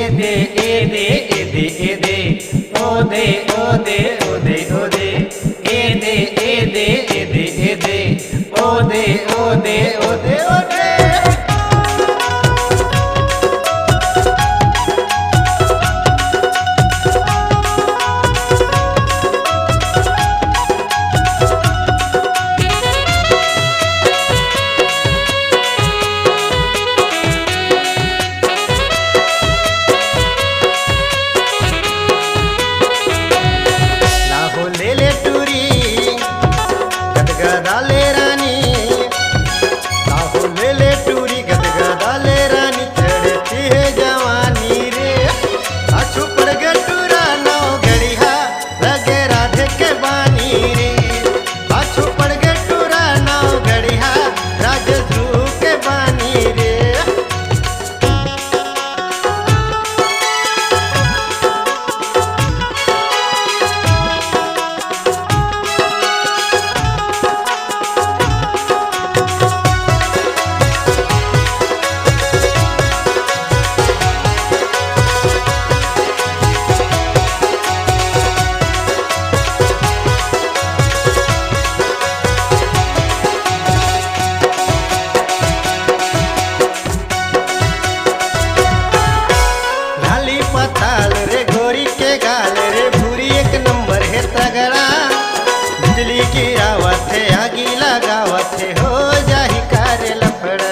Ede, ede, ede, ede, ode, ode, ode, ode, ede, ede, ede, ede, ode, ode, ode, ode. बिजली की आवत है आगी लगावत है हो जाही कारे लफड़ा।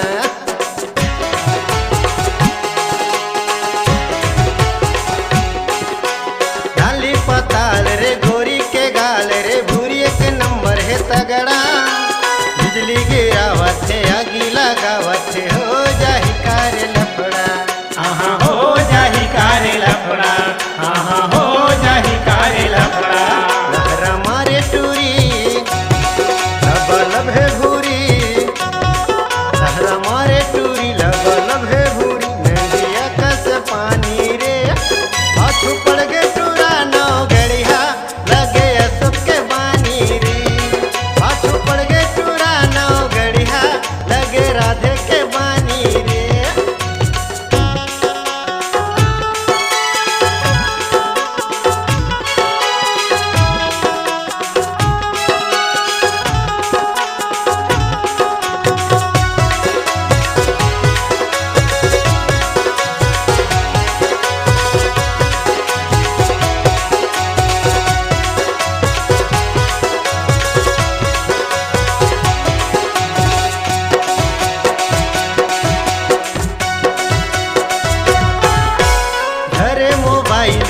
डाली पताल रे गोरी के गाल रे भूरी एक नंबर है तगड़ा। बिजली की आवत है आगी लगावत है हो जाही कारे लफड़ा। आहा हो जाही कारे लफड़ा, आहा हो जाही कारे लफड़ा। लहरा मारे टूरी लब है भूरी, लहरा मारे टूरी लब है भूरी। नदिया कस पानी रे हाथ पड़ गए टूरा नाव गड़िया लगे सबके बानी रे। हाथ पड़ गए टूरा नाव गड़िया लगे राधे के बानी रे।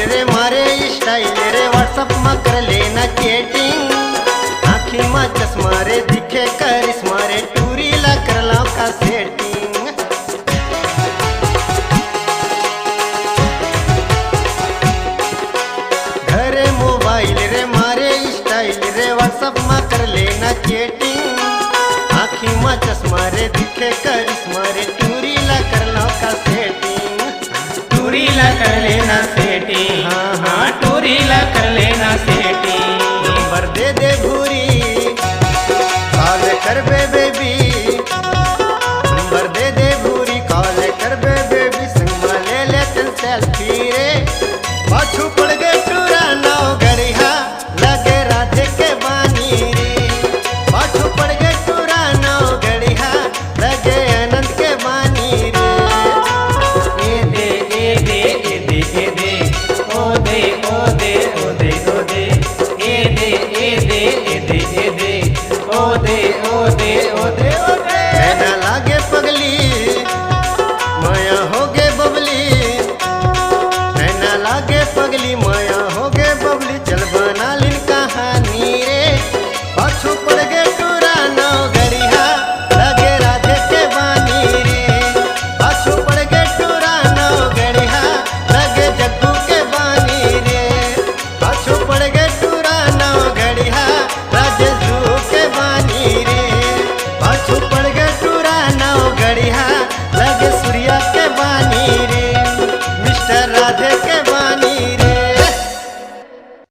रे मारे स्टाइल रे व्हाट्सअप में कर लेना चैटिंग। आँखी में चश्मा रे दिखे करिश्मा रे टूरी ला कर ला का सेटिंग। घरे मोबाइल रे मारे स्टाइल रे व्हाट्सअप में कर लेना चैटिंग। आँखी में चश्मा रे दिखे करिश्मा रे